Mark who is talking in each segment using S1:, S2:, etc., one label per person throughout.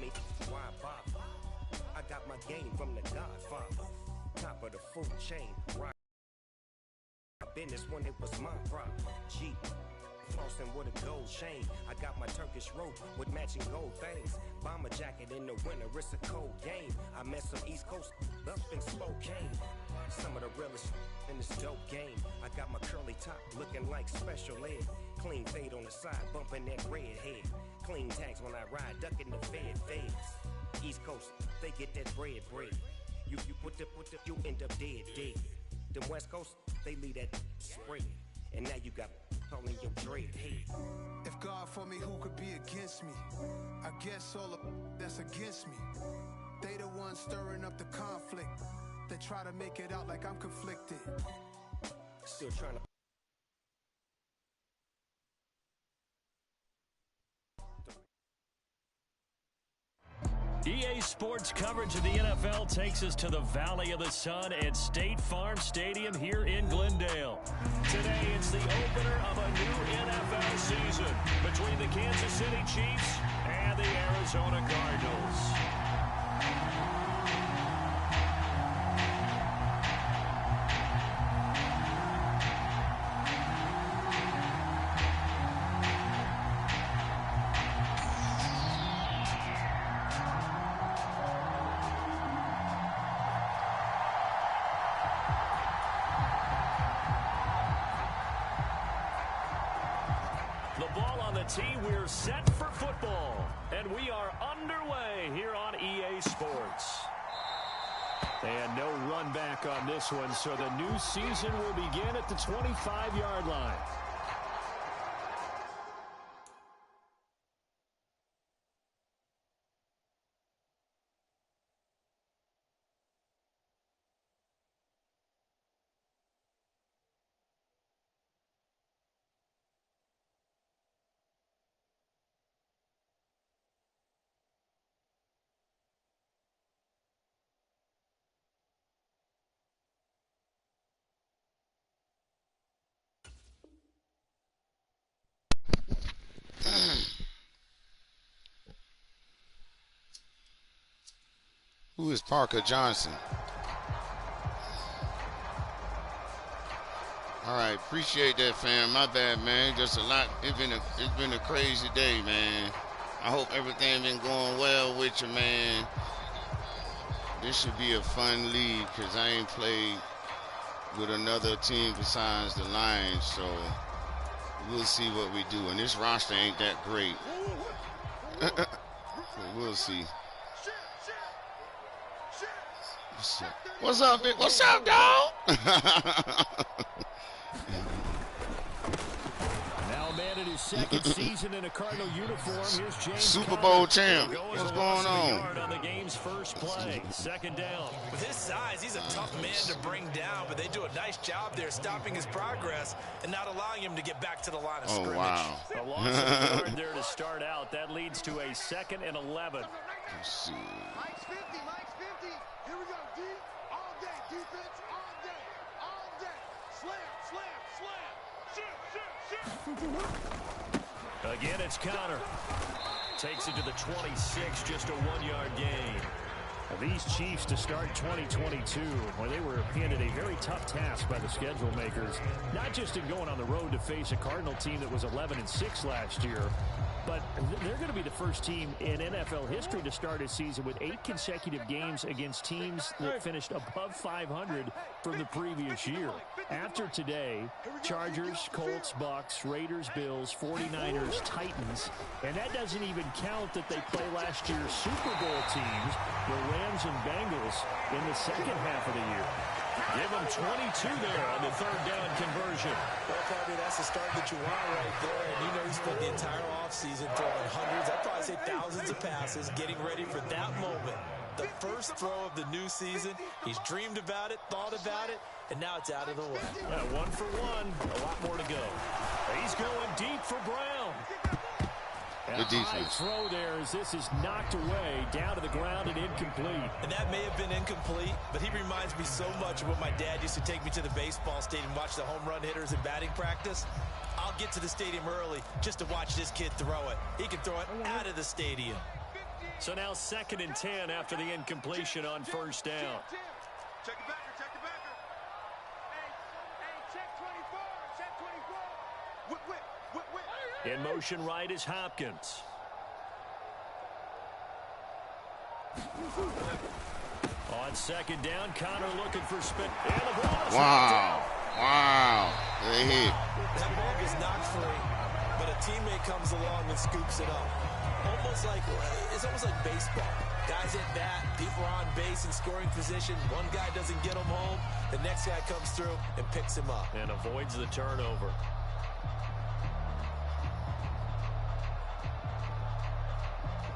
S1: me, why bother? I got my game from the Godfather. Top of the food chain, right? Business when it was my problem. G, flossing with a gold chain. I got my Turkish rope with matching gold things. Bomber jacket in the winter, it's a cold game. I met some East Coast up in Spokane. Some of the realest in this dope game. I got my curly top looking like special ed. Clean fade on the side, bumping that red head. Clean tags when I ride, ducking the feds. East Coast, they get that bread. You you end up dead. Them West Coast, they leave that spread. And now you got calling your dread head.
S2: If God for me, who could be against me? I guess all of that's against me. They the ones stirring up the conflict. They try to make it out like I'm conflicted.
S1: Still trying to.
S3: EA Sports coverage of the NFL takes us to the Valley of the Sun at State Farm Stadium here in Glendale. Today, it's the opener of a new NFL season between the Kansas City Chiefs and the Arizona Cardinals. We're set for football, and we are underway here on EA Sports. And no run back on this one, so the new season will begin at the 25-yard line.
S4: Who is Parker Johnson? All right, appreciate that, fam. My bad, man. Just a lot. It's been a crazy day, man. I hope everything been going well with you, man. This should be a fun league because I ain't played with another team besides the Lions, so we'll see what we do. And this roster ain't that great. So we'll see. What's up, Vic? What's up, dog?
S3: Now a man in his second season in a Cardinal uniform. Here's James
S4: Super Bowl champ. What's going on?
S3: On the game's first play, second down.
S5: With his size, he's a tough man to bring down, but they do a nice job there stopping his progress and not allowing him to get back to the line of scrimmage.
S4: Wow.
S3: A loss of 4 there to start out. That leads to a 2nd and 11.
S4: Let's see.
S6: Mike's 50. Here we go, D. All day. Defense all day. Slam. Shoot.
S3: Again, it's Connor. Takes it to the 26, just a 1-yard gain. Now, these Chiefs to start 2022, well, they were handed a very tough task by the schedule makers, not just in going on the road to face a Cardinal team that was 11-6 last year, but they're going to be the first team in NFL history to start a season with 8 consecutive games against teams that finished above 500 from the previous year. After today, Chargers, Colts, Bucks, Raiders, Bills, 49ers, Titans, and that doesn't even count that they play last year's Super Bowl teams, the Rams and Bengals, in the second half of the year. Give them 22 there on the 3rd down conversion.
S5: Well, probably that's the start that you want right there. And you know he spent the entire offseason throwing hundreds, I'd probably say thousands of passes, getting ready for that moment. The first throw of the new season. He's dreamed about it, thought about it, and now it's out of the way.
S3: Yeah, 1 for 1. A lot more to go. He's going deep for Brown. And
S4: good defense.
S3: High throw there as this is knocked away, down to the ground and incomplete.
S5: And that may have been incomplete, but he reminds me so much of when my dad used to take me to the baseball stadium and watch the home run hitters in batting practice. I'll get to the stadium early just to watch this kid throw it. He can throw it out of the stadium.
S3: So now 2nd and 10 after the incompletion on first down.
S6: Check it back. Check Check 24. Whip.
S3: In motion right is Hopkins. On 2nd down, Connor looking for spin.
S4: Wow. They hit.
S5: That ball gets knocked free, but a teammate comes along and scoops it up. It's almost like baseball. Guys at bat, people are on base in scoring position. One guy doesn't get him home. The next guy comes through and picks him up.
S3: And avoids the turnover.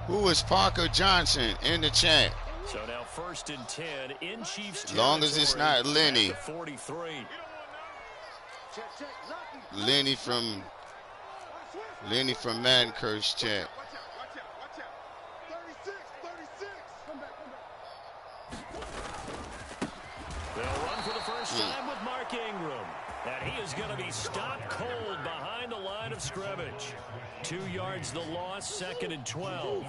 S4: Who is Parker Johnson in the chat?
S3: So now 1st and 10 in Chiefs territory.
S4: As long as it's not Lenny.
S3: 43.
S4: Lenny from Madden Curse chat.
S3: They'll run for the first time with Mark Ingram. And he is going to be stopped cold behind the line of scrimmage. 2 yards the loss, 2nd and 12.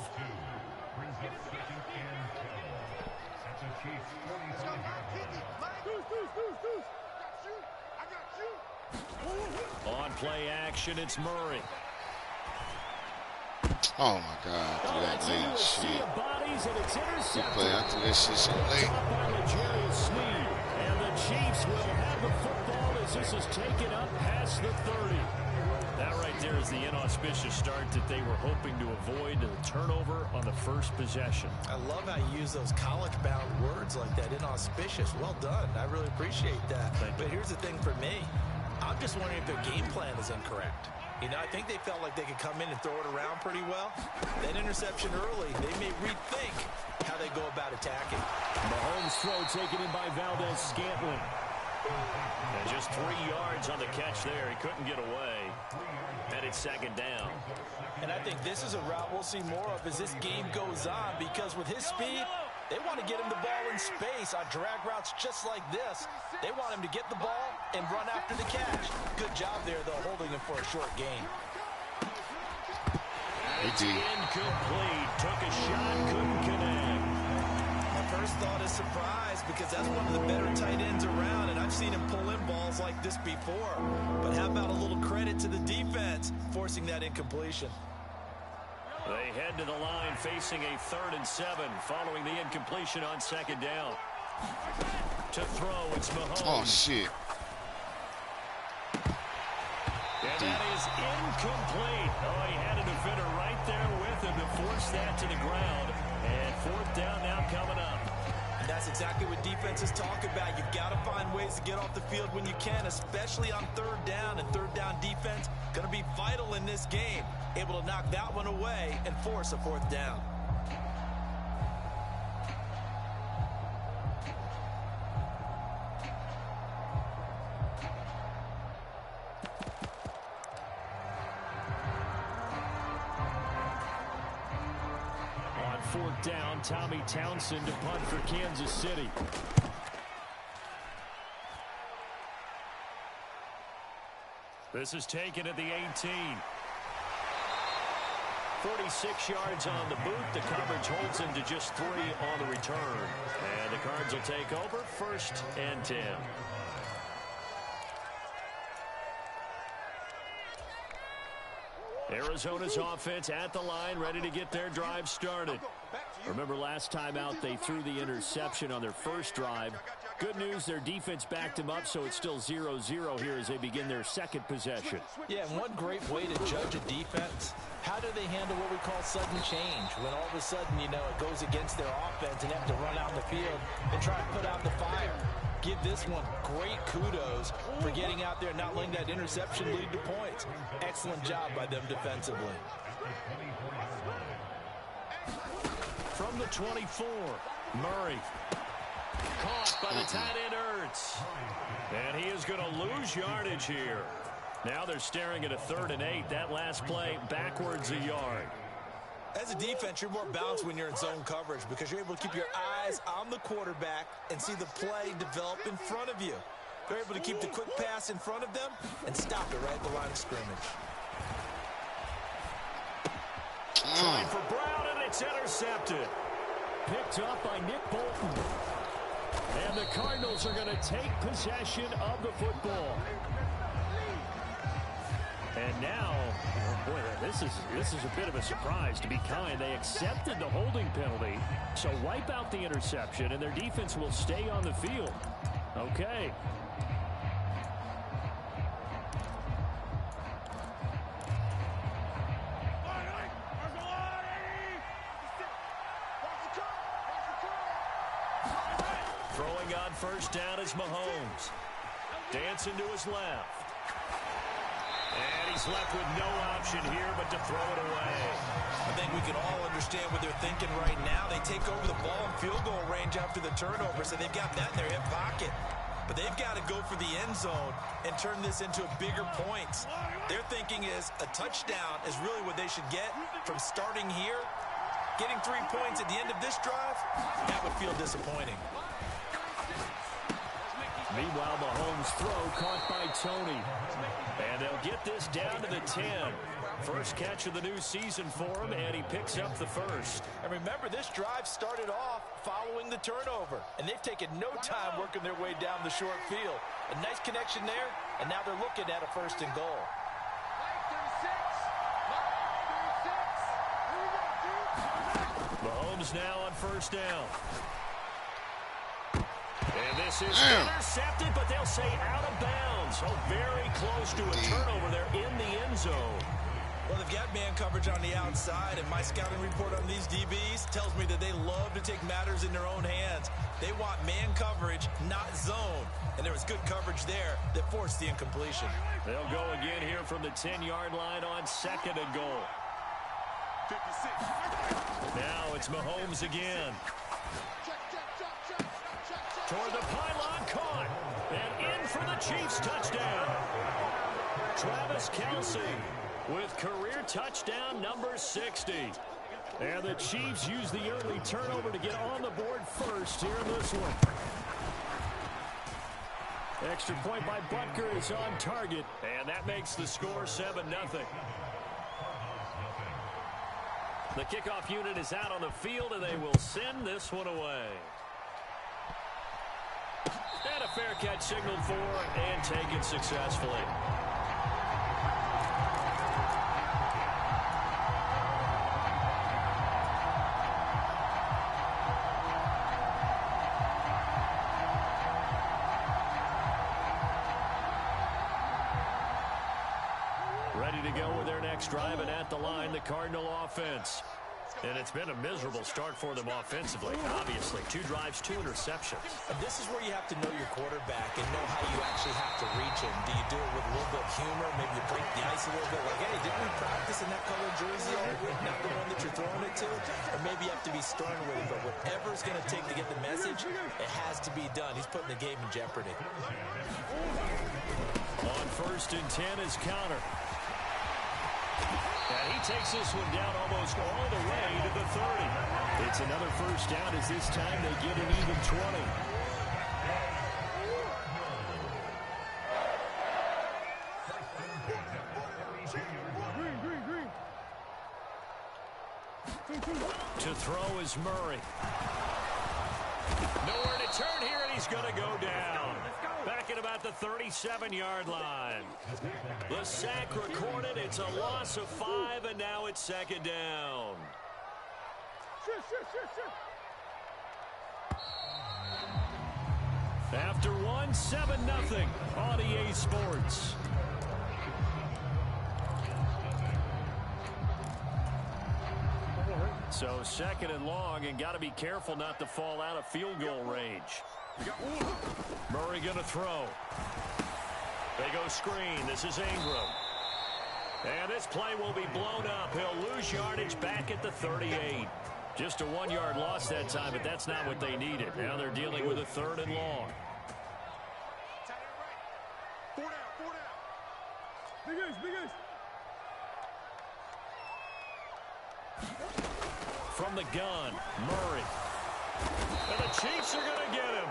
S3: On play action, it's Murray.
S4: Oh my God, through that late shit. Good play, I threw that shit so late.
S3: And the Chiefs will have the football as this is taken up past the 30. That right there is the inauspicious start that they were hoping to avoid, the turnover on the first possession.
S5: I love how you use those college-bound words like that, inauspicious. Well done. I really appreciate that. But here's the thing for me. I'm just wondering if their game plan is incorrect. You know, I think they felt like they could come in and throw it around pretty well. That interception early, they may rethink how they go about attacking.
S3: Mahomes' throw taken in by Valdez-Scantling. And just 3 yards on the catch there. He couldn't get away. Headed 2nd down.
S5: And I think this is a route we'll see more of as this game goes on, because with his speed, they want to get him the ball in space on drag routes just like this. They want him to get the ball and run after the catch. Good job there, though, holding him for a short gain.
S3: It's incomplete. Took a shot, couldn't connect.
S5: My first thought is surprise, because that's one of the better tight ends around, and I've seen him pull in balls like this before. But how about a little credit to the defense forcing that incompletion?
S3: They head to the line facing a 3rd and 7 following the incompletion on 2nd down. To throw, it's Mahomes.
S4: Oh, shit.
S3: And that is incomplete. Oh, he had a defender right there with him to force that to the ground. And 4th down now coming up.
S5: And that's exactly what defenses talk about. You've got to find ways to get off the field when you can, especially on 3rd down. And 3rd down defense going to be vital in this game. Able to knock that one away and force a 4th down.
S3: On 4th down, Tommy Townsend to punt for Kansas City. This is taken at the 18. 46 yards on the boot. The coverage holds him to just 3 on the return. And the Cards will take over 1st and 10. Arizona's offense at the line, ready to get their drive started. Remember last time out they threw the interception on their first drive. Good news, their defense backed them up, so it's still 0-0 here as they begin their 2nd possession.
S5: Yeah, and one great way to judge a defense, how do they handle what we call sudden change? When all of a sudden, you know, it goes against their offense and they have to run out the field and try to put out the fire. Give this one great kudos for getting out there and not letting that interception lead to points. Excellent job by them defensively.
S3: From the 24, Murray. Caught by the tight end Ertz. And he is going to lose yardage here. Now they're staring at a 3rd and 8. That last play backwards a yard.
S5: As a defense, you're more balanced when you're in zone coverage because you're able to keep your eyes on the quarterback and see the play develop in front of you. They're able to keep the quick pass in front of them and stop it right at the line of scrimmage.
S3: Trying for Brown, and it's It's intercepted. Picked up by Nick Bolton. And the Cardinals are going to take possession of the football. And now, boy, this is a bit of a surprise, to be kind. They accepted the holding penalty, so wipe out the interception, and their defense will stay on the field. Okay. Throwing on first down is Mahomes. Dancing to his left. And he's left with no option here but to throw it away.
S5: I think we can all understand what they're thinking right now. They take over the ball in field goal range after the turnover, so they've got that in their hip pocket. But they've got to go for the end zone and turn this into bigger points. Their thinking is a touchdown is really what they should get from starting here. Getting 3 points at the end of this drive, that would feel disappointing.
S3: Meanwhile, Mahomes' throw caught by Tony. And they'll get this down to the 10. First catch of the new season for him, and he picks up the first.
S5: And remember, this drive started off following the turnover, and they've taken no time working their way down the short field. A nice connection there, and now they're looking at a first and goal.
S3: Mahomes now on first down. And this is intercepted, but they'll say out of bounds. Oh, very close to a turnover there in the end zone.
S5: Well, they've got man coverage on the outside, and my scouting report on these DBs tells me that they love to take matters in their own hands. They want man coverage, not zone. And there was good coverage there that forced the incompletion.
S3: They'll go again here from the 10-yard line on second and goal.
S6: 56.
S3: Now it's Mahomes again. Toward the pylon, caught. And in for the Chiefs touchdown. Travis Kelce with career touchdown number 60. And the Chiefs use the early turnover to get on the board first here in this one. Extra point by Butker is on target. And that makes the score 7-0. The kickoff unit is out on the field, and they will send this one away. And a fair catch signaled for and taken successfully. Ready to go with their next drive, and at the line, the Cardinal offense. And it's been a miserable start for them offensively, obviously. 2 drives, 2 interceptions.
S5: And this is where you have to know your quarterback and know how you actually have to reach him. Do you do it with a little bit of humor? Maybe you break the ice a little bit. Like, hey, didn't we practice in that colored jersey already? Not the one that you're throwing it to? Or maybe you have to be stern with him. But whatever it's going to take to get the message, it has to be done. He's putting the game in jeopardy.
S3: On first and 10 is Counter. And he takes this one down almost all the way to the 30. It's another first down as this time they get an even 20. To throw is Murray. Nowhere to turn here, and he's going to go down. Back at about the 37-yard line. The sack recorded. It's a loss of 5, and now it's second down. After 1, 7-0 on EA Sports. So second and long, and got to be careful not to fall out of field goal range. Murray going to throw. They go screen. This is Ingram. And this play will be blown up. He'll lose yardage back at the 38. Just a 1-yard loss that time, but that's not what they needed. Now they're dealing with a 3rd and long. From the gun, Murray. And the Chiefs are going to get him.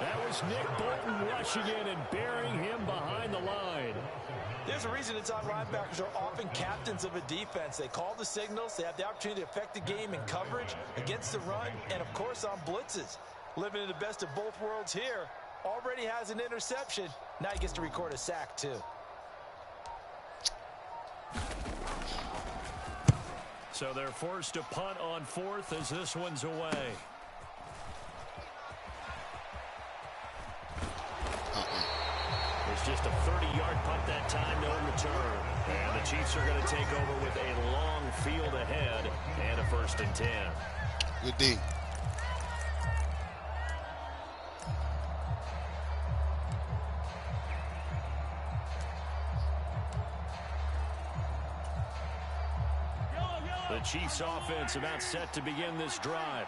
S3: That was Nick Bolton rushing in and burying him behind the line.
S5: There's a reason inside linebackers are often captains of a defense. They call the signals. They have the opportunity to affect the game in coverage, against the run, and, of course, on blitzes. Living in the best of both worlds here. Already has an interception. Now he gets to record a sack, too.
S3: So they're forced to punt on fourth as this one's away. It's just a 30-yard punt that time, no return. And the Chiefs are going to take over with a long field ahead and a 1st and 10.
S4: Good D.
S3: The Chiefs offense about set to begin this drive.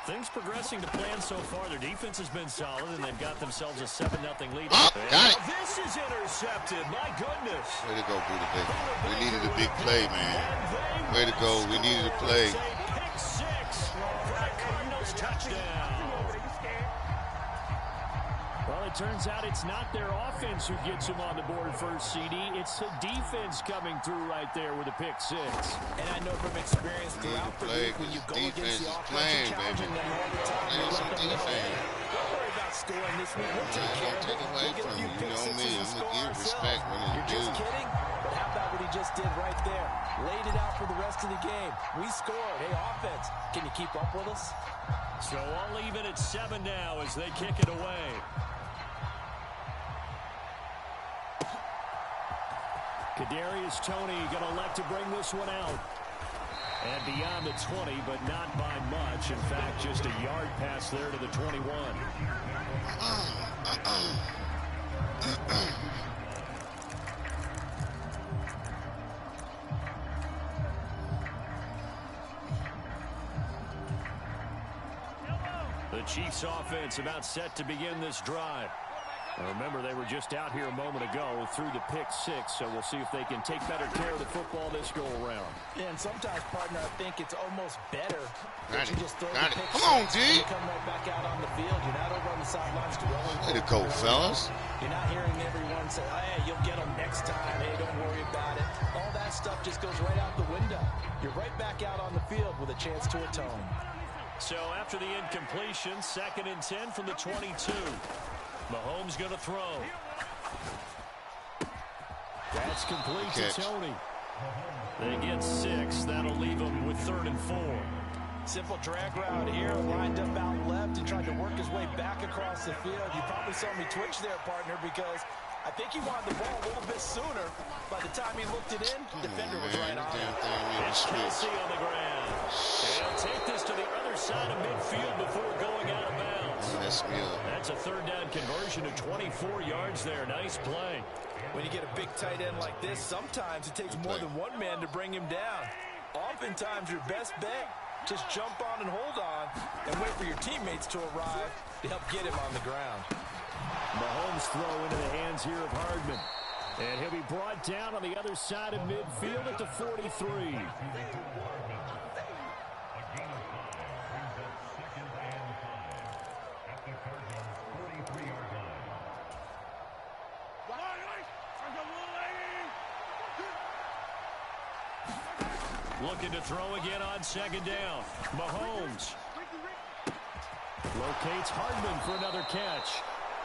S3: Things progressing to plan so far. Their defense has been solid, and they've got themselves a 7-0 lead.
S4: Got it.
S3: This is intercepted. My goodness.
S4: Way to go, Buda Baker. We needed a big play, man. Way to go. We needed a play.
S3: Pick 6 for the Cardinals touchdown. Well, it turns out it's not their offense who gets them on the board first, CD. It's the defense coming through right there with a pick 6.
S5: And I know from experience throughout the week when you go against the offense, challenging them all the time, you let them know, don't worry about scoring this week. We'll take care of it.
S4: Away from you. You know me. I'm going to give respect when it's
S5: You're just kidding? But how about what he just did right there? Laid it out for the rest of the game. We scored. Hey, offense, can you keep up with us?
S3: So I'll leave it at 7 now as they kick it away. Kadarius Toney going to elect to bring this one out. And beyond the 20, but not by much. In fact, just a yard pass there to the 21. The Chiefs offense about set to begin this drive. Now remember, they were just out here a moment ago through the pick 6, so we'll see if they can take better care of the football this go-around.
S5: Yeah, and sometimes, partner, I think it's almost better that you just throw
S4: Got
S5: the
S4: it.
S5: pick
S4: Come on,
S5: six
S4: D.
S5: and you come right back out on the field. You're not over on the sidelines dwelling.
S4: Way to go, fellas.
S5: You're not hearing everyone say, hey, you'll get them next time. Hey, don't worry about it. All that stuff just goes right out the window. You're right back out on the field with a chance to atone.
S3: So after the incompletion, 2nd and 10 from the 22. Mahomes going to throw. That's complete to Toney. They get 6. That'll leave them with 3rd and 4.
S5: Simple drag route here, lined up out left and tried to work his way back across the field. You probably saw me twitch there, partner, because I think he wanted the ball a little bit sooner. By the time he looked it in, the defender was right on it.
S3: It's Kelsey on the ground. And he'll take this to the other side of midfield before going out of bounds. That's a 3rd down conversion of 24 yards there. Nice play.
S5: When you get a big tight end like this, sometimes it takes more than one man to bring him down. Oftentimes, your best bet, just jump on and hold on and wait for your teammates to arrive to help get him on the ground.
S3: Mahomes throw into the hands here of Hardman. And he'll be brought down on the other side of midfield at the 43. Looking to throw again on 2nd down. Mahomes locates Hardman for another catch.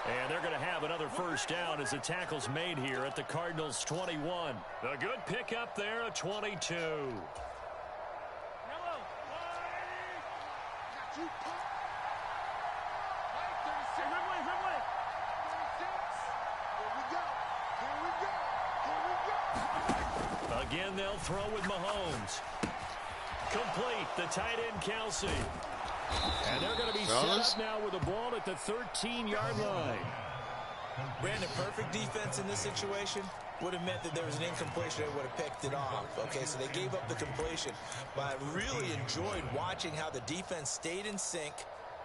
S3: And they're going to have another 1st down as the tackle's made here at the Cardinals' 21. A good pickup there, a 22. Again, they'll throw with Mahomes. Complete, the tight end, Kelsey. And they're going to be set up now with the ball at the 13-yard line.
S5: Brandon, perfect defense in this situation would have meant that there was an incompletion. They would have picked it off. Okay, so they gave up the completion. But I really enjoyed watching how the defense stayed in sync,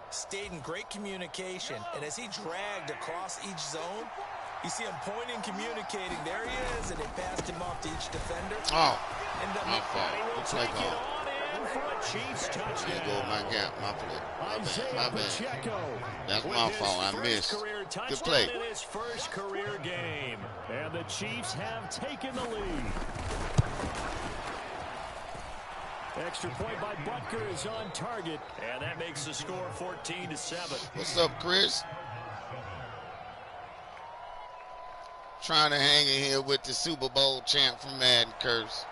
S5: stayed in great communication. And as he dragged across each zone, you see him pointing, communicating. There he is, and they passed him off to each defender.
S4: Oh, my fault. Looks like
S3: in for a Chiefs touchdown.
S4: There go my gap, my play. My bad.
S3: Pacheco
S4: That's my fault. I missed. Good play.
S3: In his first career game. And the Chiefs have taken the lead. Extra point by Butker is on target. And that makes the score 14-7.
S4: What's up, Chris? Trying to hang in here with the Super Bowl champ from Madden Curse.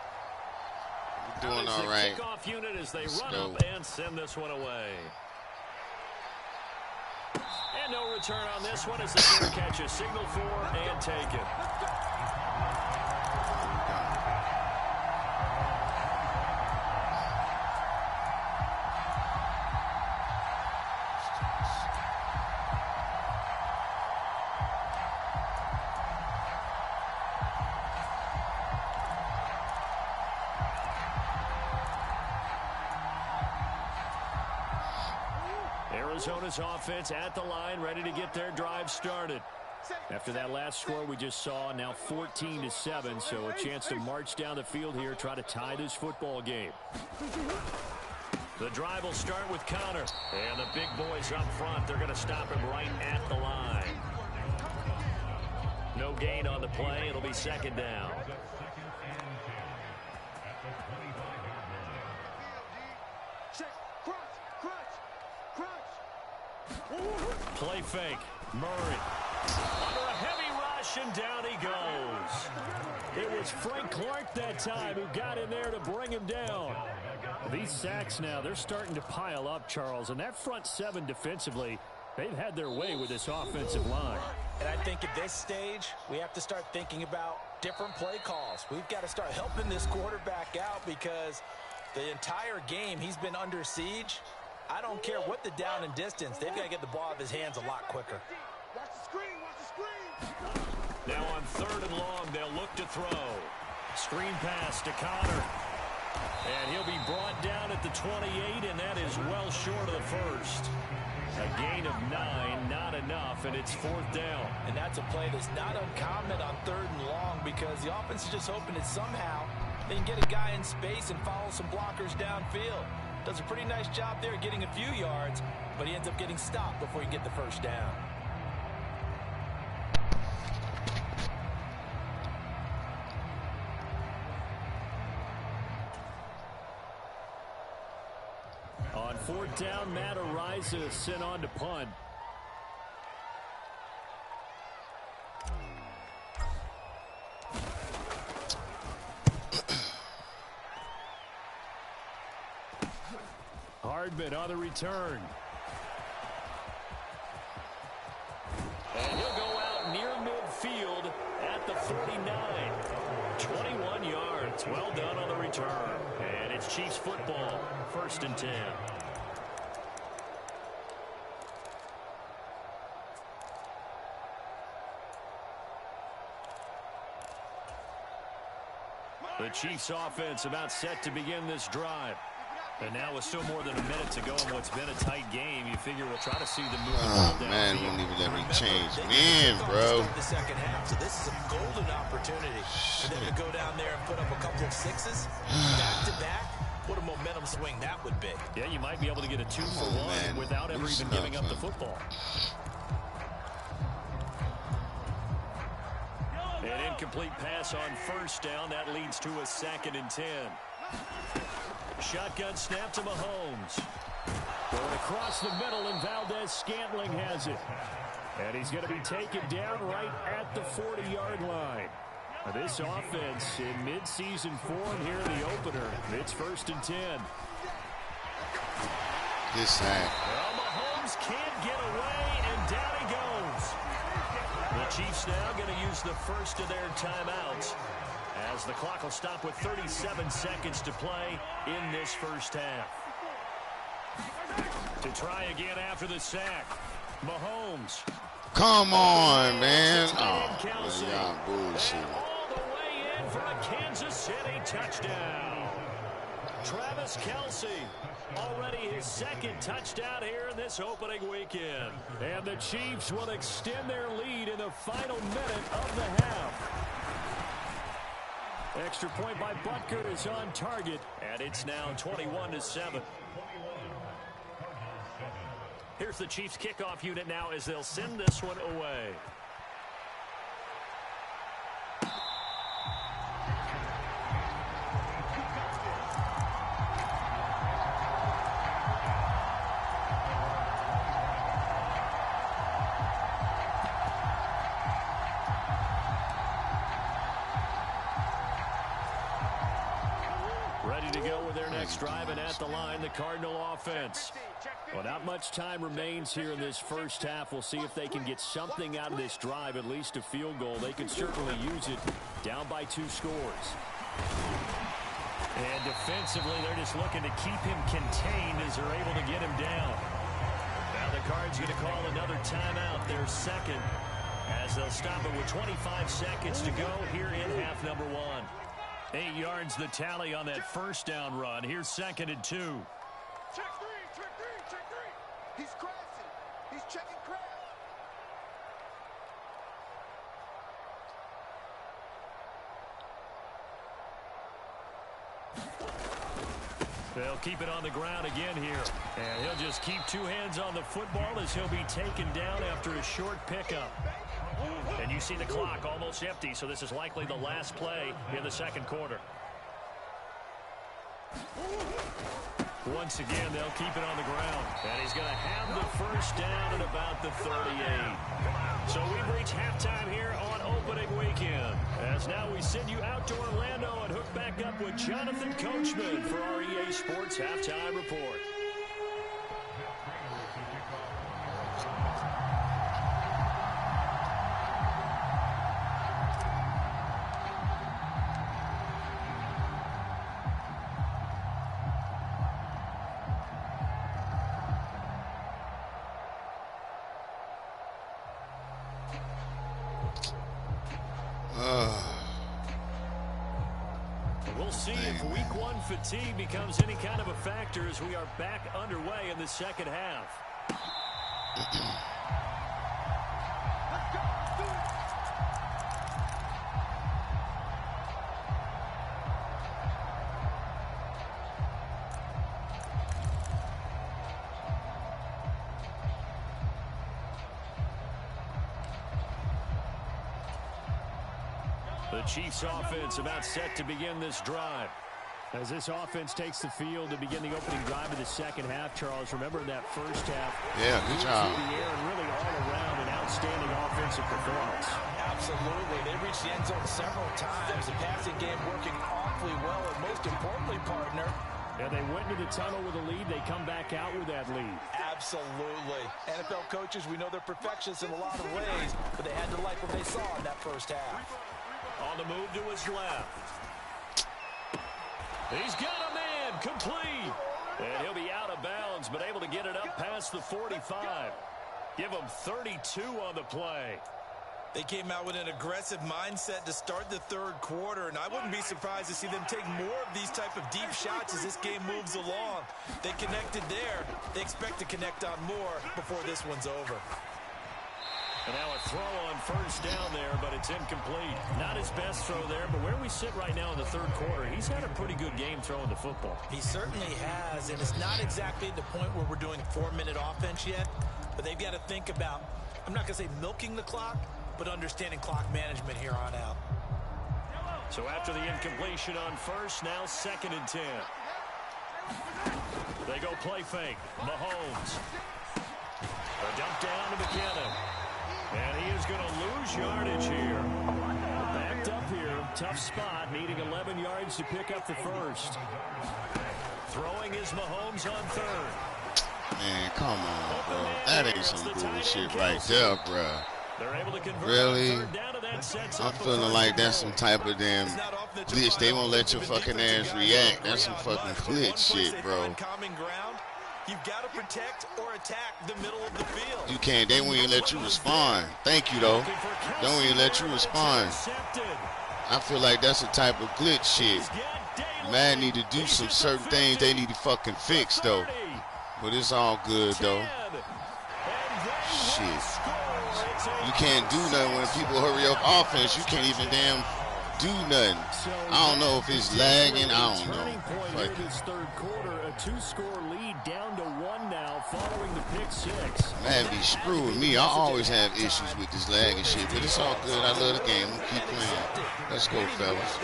S4: We're doing all right.
S3: Kickoff unit as they run up and send this one away. And no return on this one as the fair catch a signal for and take it. Arizona's offense at the line, ready to get their drive started. After that last score we just saw, now 14-7, so a chance to march down the field here, try to tie this football game. The drive will start with Conner, and the big boys up front, they're going to stop him right at the line. No gain on the play, it'll be second down. Play fake. Murray. Under a heavy rush, and down he goes. It was Frank Clark that time who got in there to bring him down. These sacks now, they're starting to pile up, Charles. And that front seven defensively, they've had their way with this offensive line.
S5: And I think at this stage, we have to start thinking about different play calls. We've got to start helping this quarterback out because the entire game he's been under siege. I don't care what the down and distance. They've got to get the ball out of his hands a lot quicker.
S6: Watch the screen, watch the screen.
S3: Now on 3rd and long, they'll look to throw. Screen pass to Conner. And he'll be brought down at the 28, and that is well short of the first. A gain of 9, not enough, and it's 4th down.
S5: And that's a play that's not uncommon on 3rd and long because the offense is just hoping that somehow they can get a guy in space and follow some blockers downfield. Does a pretty nice job there getting a few yards, but he ends up getting stopped before he get the first down.
S3: On 4th down, Matt Araiza sent on to punt. Hardman on the return. And he'll go out near midfield at the 49. 21 yards. Well done on the return. And it's Chiefs football. 1st and 10. The Chiefs offense about set to begin this drive. And now with still more than a minute to go in what's been a tight game, you figure we'll try to see them move the ball down.
S4: Man, won't even let me change. Man, bro.
S5: The second half, so this is a golden opportunity for them to go down there and put up a couple of sixes back to back. What a momentum swing that would be.
S3: Yeah, you might be able to get a 2-for-1 without ever even giving up the football. An incomplete pass on 1st down. That leads to a 2nd and 10. Shotgun snap to Mahomes. Going across the middle, and Valdez-Scantling has it. And he's going to be taken down right at the 40-yard line. Now this offense in mid-season form here in the opener. It's 1st and 10.
S4: Good sack.
S3: Well, Mahomes can't get away, and down he goes. The Chiefs now going to use the first of their timeouts, as the clock will stop with 37 seconds to play in this first half. To try again after the sack, Mahomes.
S4: Come on, man.
S3: Oh,
S4: y'all bullshit.
S3: All the way in for a Kansas City touchdown. Travis Kelce, already his 2nd touchdown here in this opening weekend. And the Chiefs will extend their lead in the final minute of the half. Extra point by Butker is on target, and it's now 21-7. Here's the Chiefs kickoff unit now as they'll send this one away. Ready to go with their next drive, and at the line, the Cardinal offense. Well, not much time remains here in this first half. We'll see if they can get something out of this drive, at least a field goal. They could certainly use it, down by 2 scores. And defensively, they're just looking to keep him contained as they're able to get him down. Now the Cards going to call another timeout, their second, as they'll stop it with 25 seconds to go here in half number 1. 8 yards the tally on that first down run. Here's 2nd and 2.
S6: Check three, check three, check three. He's crashing. He's checking crash.
S3: They'll keep it on the ground again here. And he'll just keep 2 hands on the football as he'll be taken down after a short pickup. And you see the clock almost empty, so this is likely the last play in the second quarter. Once again, they'll keep it on the ground. And he's going to have the first down at about the 38. So we've reached halftime here on opening weekend. As now we send you out to Orlando and hook back up with Jonathan Coachman for our EA Sports Halftime Report. We'll see if week 1 fatigue becomes any kind of a factor as we are back underway in the second half. The Chiefs offense about set to begin this drive. As this offense takes the field to begin the opening drive of the second half, Charles, remember in that first half,
S4: yeah, good job.
S3: Through the air and really all around an outstanding offensive performance.
S5: Absolutely. They reached the end zone several times. The passing game working awfully well, and most importantly, partner,
S3: and they went into the tunnel with a lead. They come back out with that lead.
S5: Absolutely. NFL coaches, we know they're perfectionists in a lot of ways, but they had to like what they saw in that first half.
S3: On the move to his left. He's got a man complete. And he'll be out of bounds, but able to get it up past the 45. Give him 32 on the play.
S5: They came out with an aggressive mindset to start the third quarter, and I wouldn't be surprised to see them take more of these type of deep shots as this game moves along. They connected there. They expect to connect on more before this one's over.
S3: And now a throw on first down there, but it's incomplete. Not his best throw there, but where we sit right now in the third quarter, he's had a pretty good game throwing the football.
S5: He certainly has, and it's not exactly the point where we're doing 4-minute offense yet, but they've got to think about, I'm not going to say milking the clock, but understanding clock management here on out.
S3: So after the incompletion on first, now 2nd and 10. They go play fake. Mahomes. A dump down to McKinnon. And he is going to lose yardage here. Backed up here. Tough spot. Needing 11 yards to pick up the first. Throwing is Mahomes on third.
S4: Man, come on, bro. That ain't some bullshit right there, bro.
S3: They're able to convert
S4: really?
S3: Down to that
S4: I'm feeling like that's some type of damn glitch. They won't let your fucking ass react. That's some fucking glitch shit, bro.
S5: You've got to protect or attack the middle of the field.
S4: You can't. They won't even let you respond. Thank you, though. They won't even let you respond. I feel like that's the type of glitch shit. Man need to do some certain things they need to fucking fix, though. But it's all good, though. Shit. You can't do nothing when people hurry up offense. You can't even damn do nothing. I don't know if it's lagging. I don't know.
S3: Turning point
S4: Fuck
S3: in
S4: it.
S3: this third quarter. A 2-score lead down to 1 now following the pick six.
S4: Man, be screwing me. I always have issues with this lag and shit, but it's all good. I love the game. We'll keep playing. Let's go, fellas.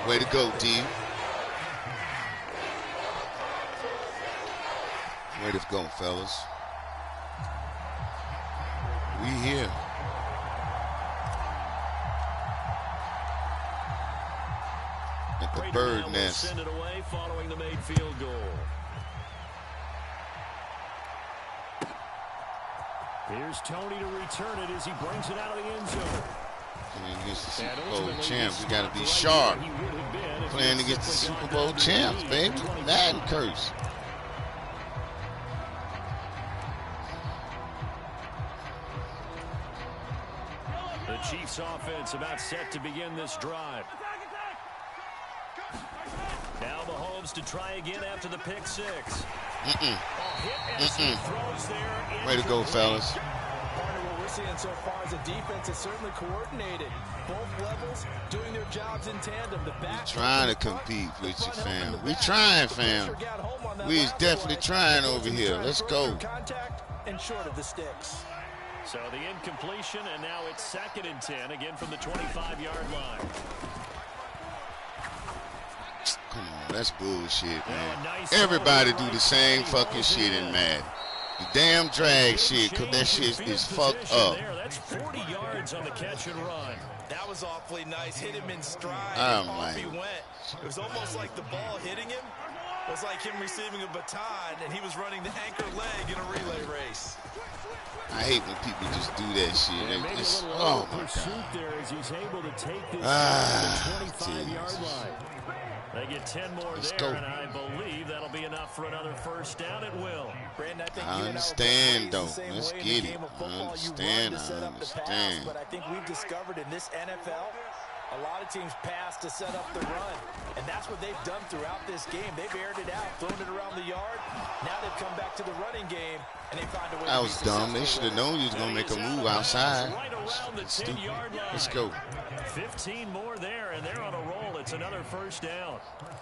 S4: Way to go, D. Way to go, fellas. We here. At the bird nest.
S3: Send it away following the made field goal. Here's Tony to return it as he brings it out of the end zone.
S4: Playing against the Super Bowl champs, we got to be sharp. Playing against the Super Bowl champs, baby. Madden curse.
S3: The Chiefs offense about set to begin this drive. Now Mahomes to try again after the pick six.
S4: Way to go, fellas.
S5: Part of what we're seeing so far as a defense is certainly coordinated. Both levels doing their jobs in tandem. The back
S4: Trying to compete with you, fam. We trying, fam. We is definitely trying over here. Let's go.
S5: Contact and short of the sticks.
S3: So the incompletion, and now it's 2nd and 10, again from the 25-yard line.
S4: Come on, that's bullshit, man. Everybody do the same fucking shit in Madden. The damn drag shit, because that shit is fucked up.
S3: That's 40 yards on the catch and run.
S5: That was awfully nice. Hit him in stride.
S4: Oh,
S5: Off he
S4: man.
S5: went. It was almost like the ball hitting him was like him receiving a baton, and he was running the anchor leg in a relay race.
S4: I hate when people just do that shit.
S3: And maybe
S4: It's,
S3: a little
S4: oh, my
S3: pursuit
S4: God.
S3: there as he's able to take this to
S4: Ah,
S3: the 25-yard
S4: Jesus.
S3: line. They get 10 more
S4: Let's
S3: there,
S4: go.
S3: and I believe that'll be enough for another first down. It will.
S5: Brandon, I think
S4: I
S5: you
S4: understand,
S5: and I were both raised the
S4: though.
S5: same
S4: Let's
S5: way in
S4: get
S5: the
S4: it.
S5: game of
S4: I
S5: football.
S4: understand,
S5: You run to set
S4: I
S5: up the pass,
S4: understand.
S5: but I think we've discovered in this NFL, a lot of teams pass to set up the run, and that's what they've done throughout this game. They've aired it out, thrown it around the yard. Now they've come back to the running game, and they find a way
S4: That
S5: to
S4: was
S5: be
S4: dumb. They
S5: successful
S4: should have known you was going to make a move outside.
S3: Right around the
S4: Stupid.
S3: 10-yard line.
S4: Let's go.
S3: 15 more there, and they're on a roll. It's another first down.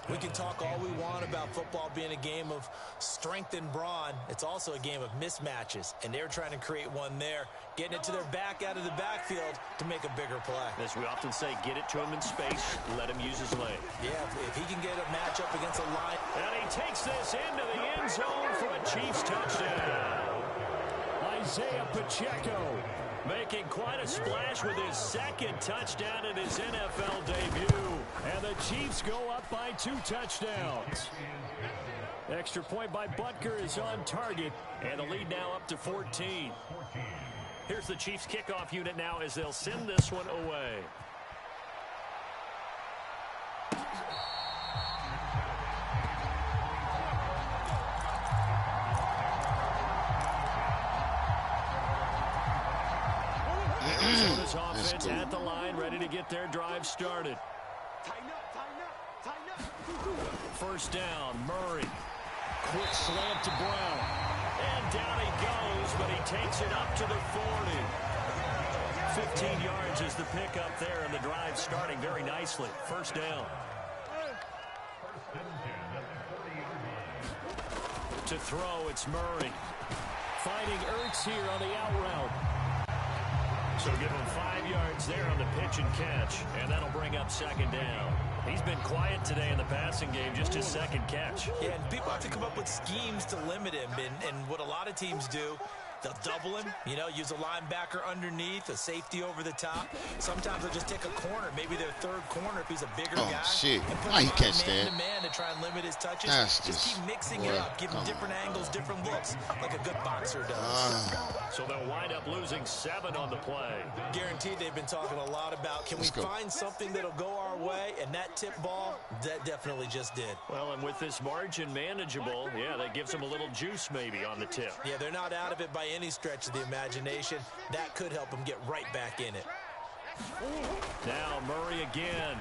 S5: We can talk all we want about football being a game of strength and brawn. It's also a game of mismatches, and they're trying to create one there, getting it to their back out of the backfield to make a bigger play.
S3: As we often say, get it to him in space, let him use his leg.
S5: Yeah, if he can get a matchup against a line.
S3: And he takes this into the end zone for a Chiefs touchdown. Isaiah Pacheco making quite a splash with his 2nd touchdown in his NFL debut. And the Chiefs go up by 2 touchdowns. Extra point by Butker is on target, and the lead now up to 14. Here's the Chiefs kickoff unit now as they'll send this one away. Arizona's offense at the line, ready to get their drive started. First down, Murray. Quick slant to Brown. And down he goes, but he takes it up to the 40. 15 yards is the pickup there, and the drive starting very nicely. First down. To throw, it's Murray. Finding Ertz here on the out route. So give him 5 yards there on the pitch and catch, and that'll bring up 2nd down. He's been quiet today in the passing game, just his 2nd catch.
S5: Yeah, and people have to come up with schemes to limit him, and what a lot of teams do, they'll double him, you know, use a linebacker underneath, a safety over the top. Sometimes they'll just take a corner, maybe their 3rd corner if he's a bigger guy.
S4: Oh, shit.
S5: And put
S4: Why
S5: him
S4: he
S5: on
S4: catch that?
S5: man-to-man to try and limit his touches.
S4: That's
S5: just
S4: just-
S5: keep mixing
S4: boy,
S5: it up, give him
S4: come
S5: different
S4: on.
S5: angles, different looks, like a good boxer does.
S3: So they'll wind up losing 7 on the play.
S5: Guaranteed they've been talking a lot about, can
S4: Let's
S5: we
S4: go.
S5: find something that'll go our way? And that tip ball, that definitely just did.
S3: Well, and with this margin manageable, yeah, that gives them a little juice maybe on the tip.
S5: Yeah, they're not out of it by any stretch of the imagination. That could help them get right back in it.
S3: Now Murray again.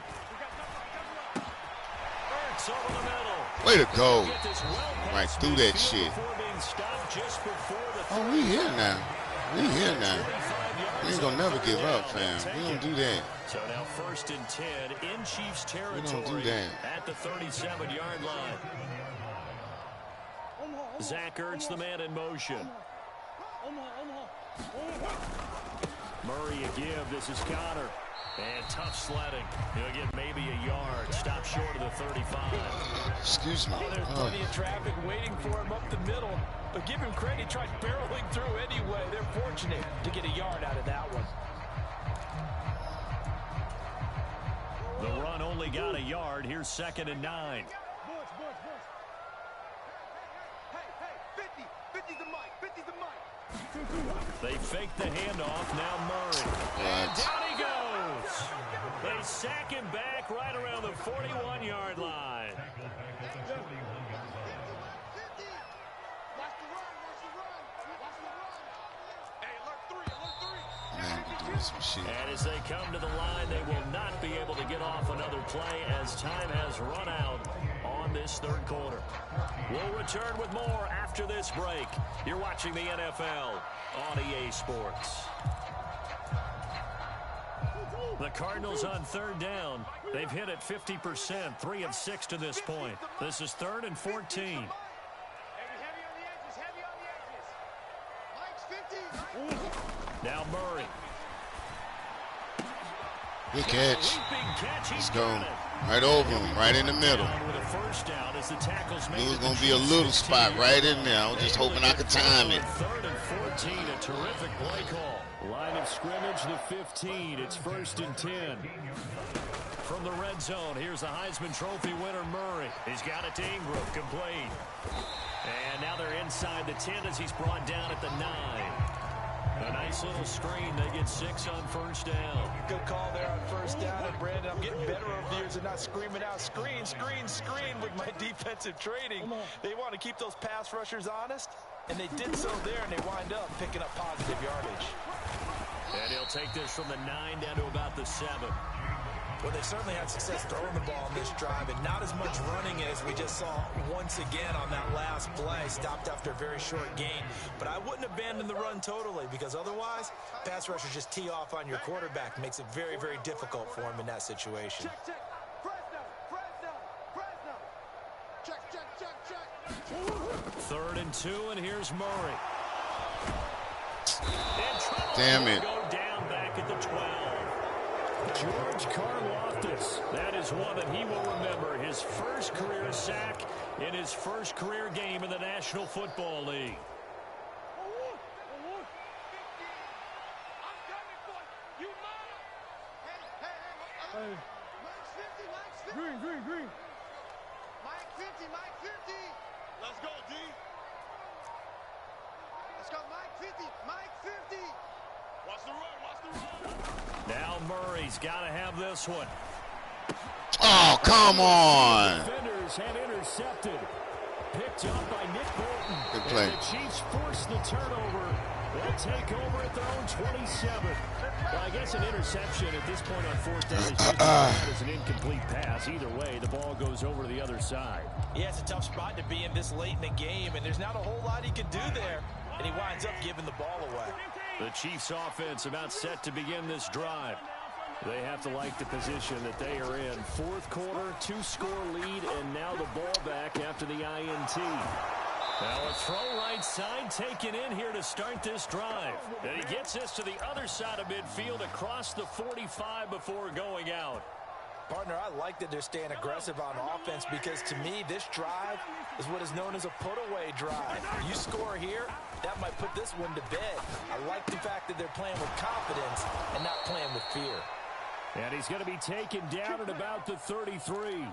S3: Ertz over the middle.
S4: Way to go.
S3: Get this well past
S4: Right through that
S3: midfield
S4: shit.
S3: before being stopped just before the
S4: Oh, we here now. We here now.
S3: 35-yard
S4: We ain't gonna never give up, fam. We don't do that.
S3: So now 1st and 10 in Chiefs territory.
S4: We don't do that.
S3: At the 37-yard line. Zach Ertz, the man in motion. Murray a give. This is Connor. And tough sledding. He'll get maybe a yard. Stop short of the 35.
S4: Excuse me.
S5: There's plenty of traffic waiting for him up the middle. But give him credit. He tried barreling through anyway. They're fortunate to get a yard out of that one.
S3: The run only got a yard. Here's 2nd and 9. They fake the handoff. Now Murray. And down he goes. They sack him back right around the 41-yard line. And as they come to the line, they will not be able to get off another play as time has run out on this 3rd quarter. We'll return with more after this break. You're watching the NFL on EA Sports. The Cardinals on 3rd down. They've hit it 50%, 3 of 6 to this point. This is 3rd and 14. Now Murray.
S4: Good catch. Let's go. Right over him, right in the middle. It was going to be a little spot right in there. I was just hoping I could time it.
S3: 3rd and 14, a terrific play call. Line of scrimmage, the 15. It's 1st and 10. From the red zone, here's the Heisman Trophy winner, Murray. He's got it to Ingram, complete. And now they're inside the 10 as he's brought down at the 9. A nice little screen. They get 6 on 1st down.
S5: Good call there on 1st down. And Brandon, I'm getting better over the years and not screaming out screen, screen, screen with my defensive training. They want to keep those pass rushers honest, and they did so there, and they wind up picking up positive yardage.
S3: And he'll take this from the 9 down to about the 7.
S5: Well, they certainly had success throwing the ball on this drive, and not as much running as we just saw once again on that last play. Stopped after a very short gain. But I wouldn't abandon the run totally, because otherwise, pass rushers just tee off on your quarterback. Makes it very, very difficult for him in that situation.
S6: Check, check. Check, check, check.
S3: 3rd and 2, and here's Murray.
S4: Damn it.
S3: Go down back at the 12. George Karlaftis. That is one that he will remember. His first career sack in his first career game in the National Football League.
S6: Green. Mike 50. Let's go, D. Let's go, Mike 50. Watch the run.
S3: Now Murray's got to have this one.
S4: Oh, come on.
S3: Defenders had intercepted. Picked up by Nick Bolton.
S4: Good play.
S3: And the Chiefs force the turnover. They'll take over at their own 27. Well, I guess an interception at this point on 4th down is just an incomplete pass. Either way, the ball goes over to the other side.
S5: Yeah, it's a tough spot to be in this late in the game, and there's not a whole lot he can do there. And he winds up giving the ball away.
S3: The Chiefs offense about set to begin this drive. They have to like the position that they are in. 4th quarter, 2-score lead, and now the ball back after the INT. Now a throw right side taken in here to start this drive. And he gets this to the other side of midfield across the 45 before going out.
S5: Partner, I like that they're staying aggressive on offense because, to me, this drive is what is known as a put-away drive. You score here, that might put this one to bed. I like the fact that they're playing with confidence and not playing with fear.
S3: And he's going to be taken down at about the 33.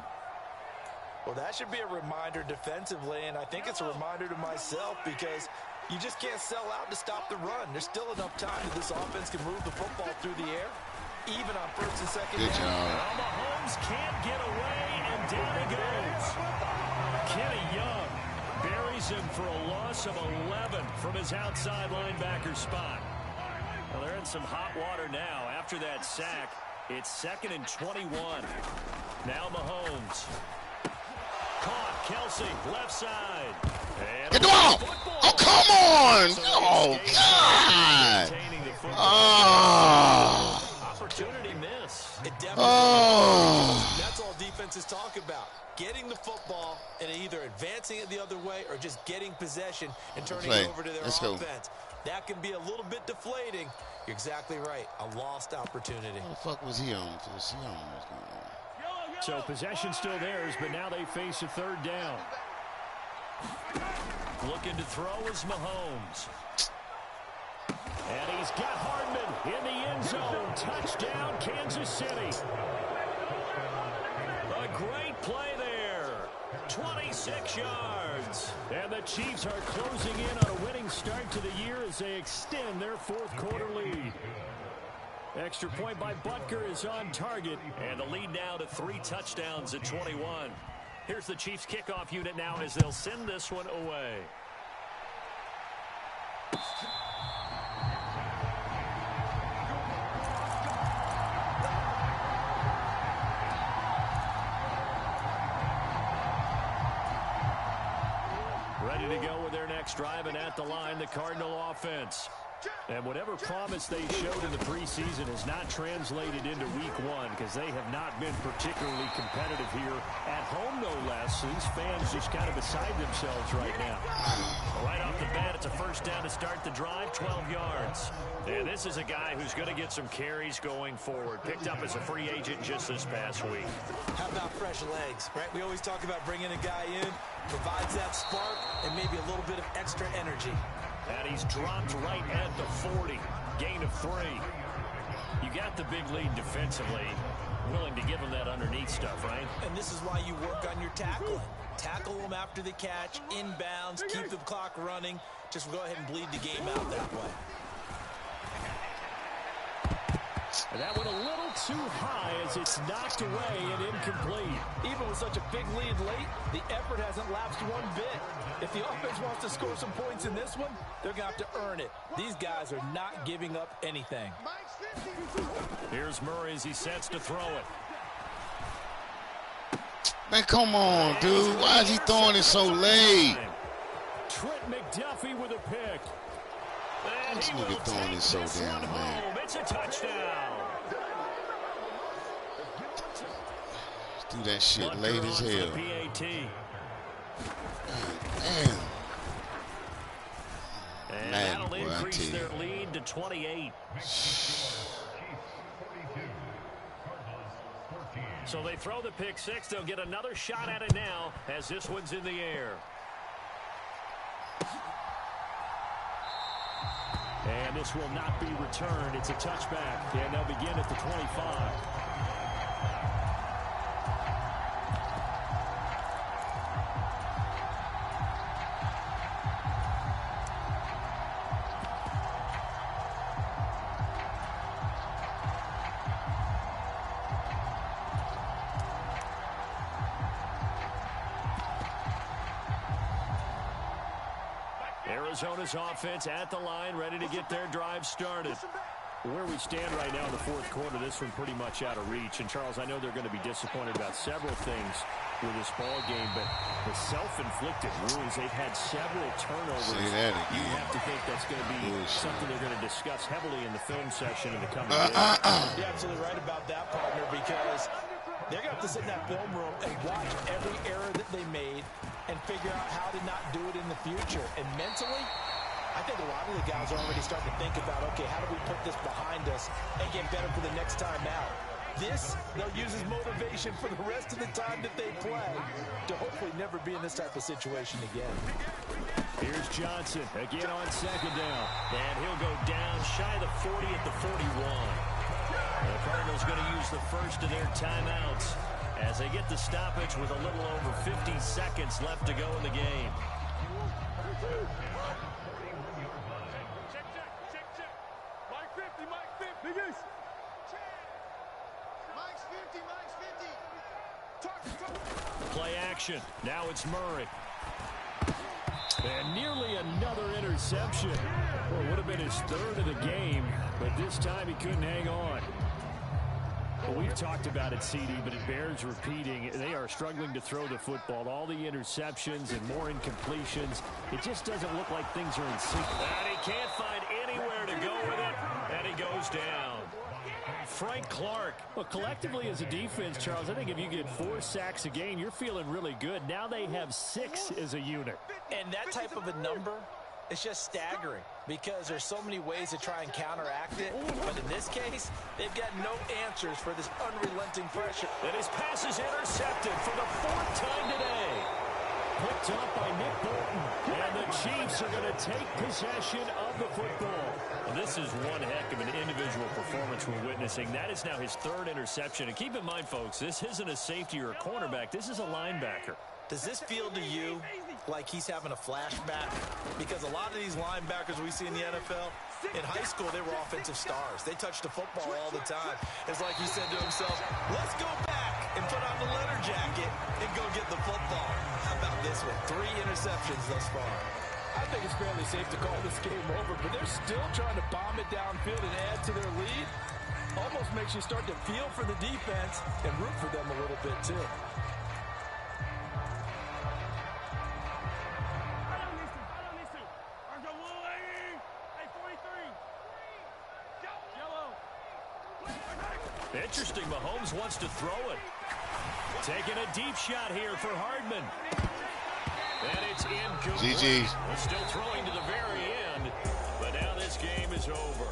S5: Well, that should be a reminder defensively, and I think it's a reminder to myself because you just can't sell out to stop the run. There's still enough time that this offense can move the football through the air, even on 1st and 2nd
S4: Good
S5: down.
S4: job.
S3: Well, Mahomes can't get away, and down he goes. Kenny Young buries him for a loss of 11 from his outside linebacker spot. Well, they're in some hot water now. After that sack, it's 2nd and 21. Now Mahomes. Caught. Kelsey, left side. And
S4: Get the ball. Oh, come on. Oh, God. Oh. Oh.
S5: That's all defenses talk about. Getting the football and either advancing it the other way or just getting possession and turning it over to their offense. That can be a little bit deflating. You're exactly right. A lost opportunity.
S4: What the fuck was he on?
S3: So possession still theirs, but now they face a third down. Looking to throw is Mahomes. And he's got Hardman in the end zone. Touchdown, Kansas City. A great play there. 26 yards. And the Chiefs are closing in on a winning start to the year as they extend their fourth quarter lead. Extra point by Butker is on target. And the lead now to 3 touchdowns at 21. Here's the Chiefs kickoff unit now as they'll send this one away. Ready to go with their next drive, and at the line, the Cardinal offense. And whatever promise they showed in the preseason has not translated into week 1 because they have not been particularly competitive here at home, no less. So these fans just kind of beside themselves right now. Right off the bat, it's a first down to start the drive, 12 yards. And this is a guy who's going to get some carries going forward. Picked up as a free agent just this past week.
S5: How about fresh legs, right? We always talk about bringing a guy in, provides that spark and maybe a little bit of extra energy.
S3: And he's dropped right at the 40. Gain of 3. You got the big lead defensively. Willing to give him that underneath stuff, right?
S5: And this is why you work on your tackling. Tackle them after the catch, inbounds, keep the clock running. Just go ahead and bleed the game out that way.
S3: And that went a little too high as it's knocked away and incomplete.
S7: Even with such a big lead late, the effort hasn't lapsed one bit. If the offense wants to score some points in this one, they're going to have to earn it. These guys are not giving up anything.
S3: Here's Murray as he sets to throw it.
S4: Man, come on, dude. Why is he throwing it so late?
S3: Trent McDuffie with a pick. And
S4: this
S3: he
S4: nigga throwing it so damn late.
S3: It's a touchdown.
S4: Do that shit
S3: Butker
S4: late as hell.
S3: PAT.
S4: Damn.
S3: And
S4: Man,
S3: that'll
S4: boy,
S3: increase their lead to 28. So they throw the pick 6. They'll get another shot at it now as this one's in the air. And this will not be returned. It's a touchback. And they'll begin at the 25. Arizona's offense at the line, ready to get their drive started. Where we stand right now in the fourth quarter, this one pretty much out of reach. And, Charles, I know they're going to be disappointed about several things with this ball game, but the self-inflicted wounds, they've had several turnovers.
S4: Say that again.
S3: You have to think that's going to be something they're going to discuss heavily in the film session in the coming days.
S5: You're absolutely right about that, partner, because they're going to have to sit in that film room and watch every error that they made and figure out how to not do it in the future. And mentally, I think a lot of the guys are already starting to think about, okay, how do we put this behind us and get better for the next time out? This, they'll use as motivation for the rest of the time that they play to hopefully never be in this type of situation again.
S3: Here's Johnson again on second down. And he'll go down shy of the 40 at the 41. The Cardinals going to use the first of their timeouts as they get the stoppage with a little over 50 seconds left to go in the game. Play action. Now it's Murray. And nearly another interception. Well, it would have been his third of the game, but this time he couldn't hang on. Well, we've talked about it, CD, but it bears repeating. They are struggling to throw the football. All the interceptions and more incompletions. It just doesn't look like things are in sync. And he can't find anywhere to go with it, and he goes down. Frank Clark. Well, collectively as a defense, Charles, I think if you get 4 sacks a game, you're feeling really good. Now they have 6 as a unit.
S7: And that type of a number, it's just staggering because there's so many ways to try and counteract it. But in this case, they've got no answers for this unrelenting pressure.
S3: And his pass is intercepted for the 4th time today. Picked up by Nick Bolton. And the Chiefs are going to take possession of the football. Well, this is one heck of an individual performance we're witnessing. That is now his 3rd interception. And keep in mind, folks, this isn't a safety or a cornerback. This is a linebacker.
S7: Does this feel to you like he's having a flashback? Because a lot of these linebackers we see in the NFL, in high school, they were offensive stars. They touched the football all the time. It's like he said to himself, let's go back and put on the leather jacket and go get the football. How about this one? 3 interceptions thus far.
S5: I think it's fairly safe to call this game over, but they're still trying to bomb it downfield and add to their lead. Almost makes you start to feel for the defense and root for them a little bit, too.
S3: Interesting, Mahomes wants to throw it. Taking a deep shot here for Hardman. And it's incomplete.
S4: GG.
S3: Still throwing to the very end, but now this game is over.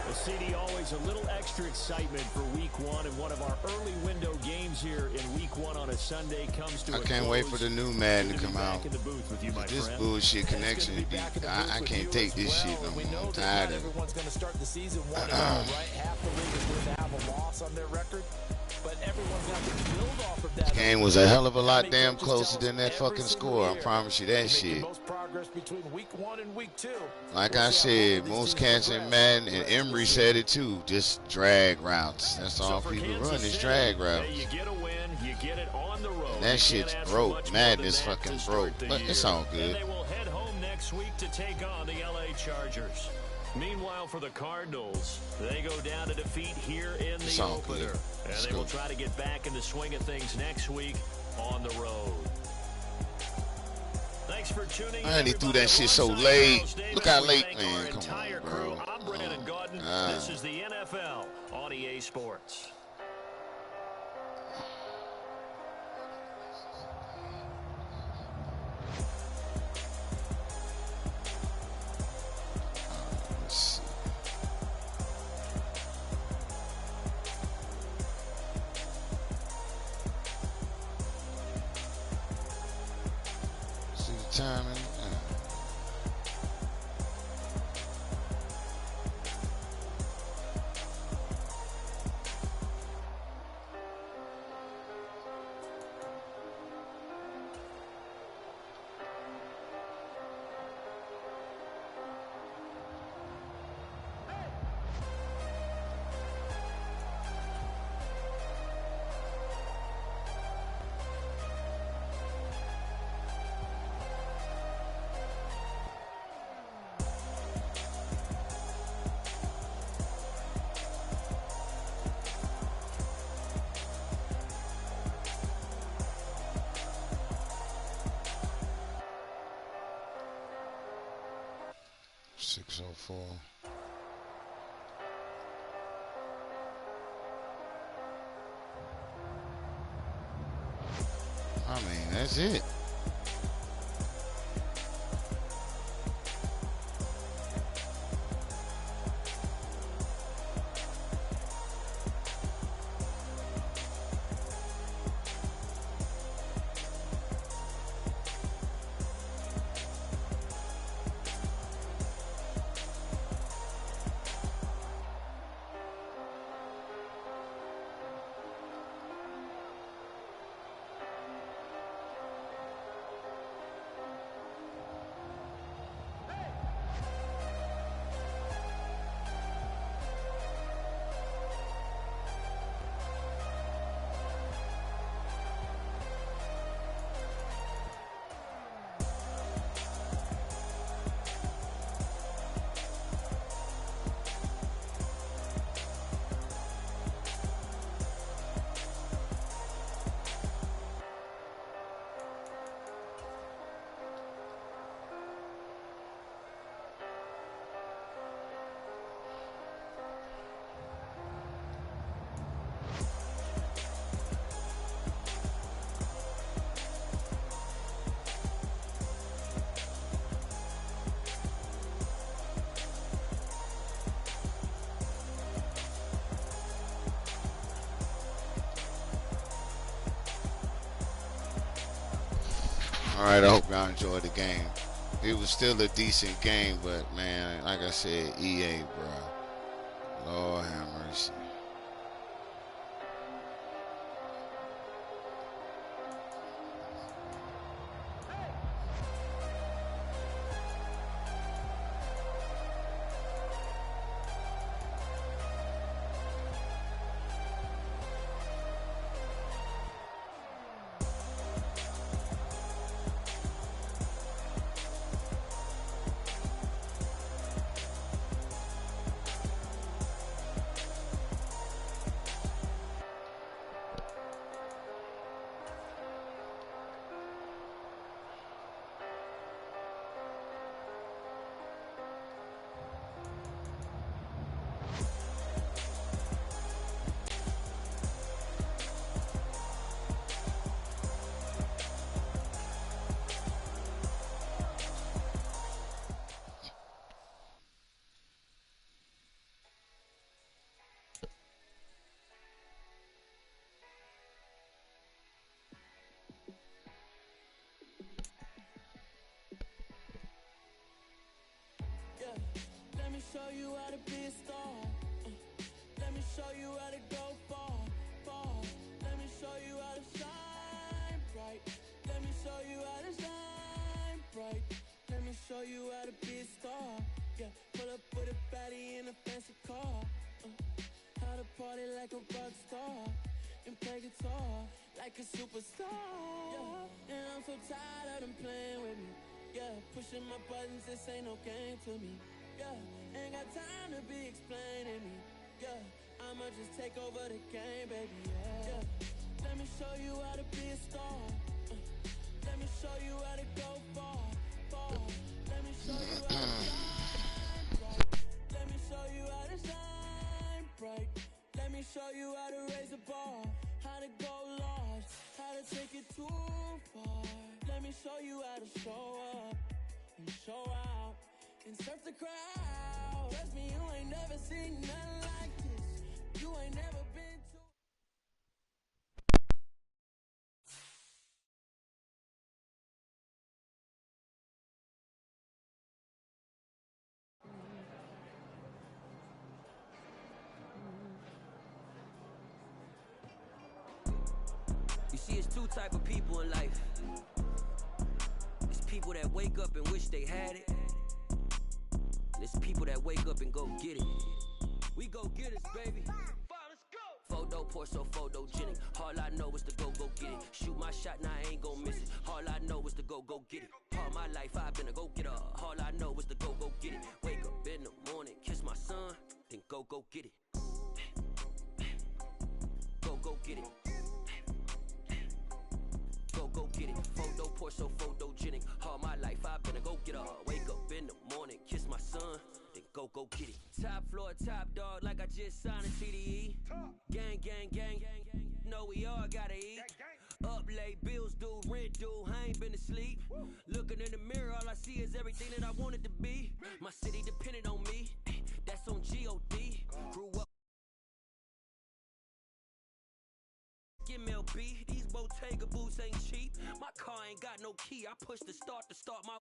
S3: Well, CD, always a little extra excitement for Week 1, and one of our early window games here in Week 1 on a Sunday comes to
S4: I can't wait for the new Madden to come out. This
S3: friend.
S4: bullshit connection, I can't take this shit no more. I'm tired of it.
S7: Everyone's going to start the season 1-0, right? Half the league is going to have a loss on their record, but everyone's going to build off of that.
S4: This game was a hell of a lot damn closer than that fucking score. I promise you that shit.
S7: Most progress between Week 1 and Week 2.
S4: Like I said, most cats in Madden, and Emery said it too, just drag routes. That's all people run is drag routes.
S3: You get a win, you get it on the road.
S4: And that shit's broke. Madden is fucking broke, but it's all good.
S3: They will head home next week to take on the LA Chargers. Meanwhile, for the Cardinals, they go down to defeat here in the opener. And they will try to get back in the swing of things next week on the road. Thanks for tuning in.
S4: Man, he threw that shit so late. Look how late, man. Come on, bro.
S3: I'm Brandon Gaudin. This is the NFL on EA Sports.
S4: Timing. I mean, that's it. All right, I hope y'all enjoyed the game. It was still a decent game, but man, like I said, EA, bro. Lord have mercy.
S8: Let me show you how to be a star. Let me show you how to go far, far. Let me show you how to shine bright. Let me show you how to shine bright. Let me show you how to be a star. Yeah, pull up with a baddie in a fancy car. How to party like a rock star and play guitar like a superstar. Yeah, and I'm so tired of them playing with me. Yeah, pushing my buttons, this ain't no game to me. Yeah, ain't got time to be explaining me. Yeah, I'ma just take over the game, baby. Yeah, let me show you how to be a star. Let me show you how to go far, far. Let me show you how to shine bright. Let me show you how to shine bright. Let me show you how to raise a bar, how to go large, how to take it too far. Let me show you how to show up and show out and surf the crowd. Trust me, you ain't never seen nothing like this. You ain't never been to.
S9: You see, it's two type of people in life. It's people that wake up and wish they had it. And it's people that wake up and go get it. We go get it, baby. Photo poor, so photogenic. All I know is to go get it. Shoot my shot, now I ain't gon' miss it. All I know is to go get it. All my life I've been a go-getter. All I know is to go get it. Wake up in the morning, kiss my son, then go get it. Go get it. Go get it. Photo poor, so photogenic. All my life I've been a go-getter. Wake up in the morning, kiss my son, then go get it. Top floor, top dog, like I just signed a CDE. Gang, gang, gang, gang. Know we all gotta eat. Up late, bills due, rent due, I ain't been asleep. Looking in the mirror, all I see is everything that I wanted to be. My city depended on me, that's on G.O.D. Grew up MLB, these Bottega boots ain't cheap. My car ain't got no key, I push the start to start my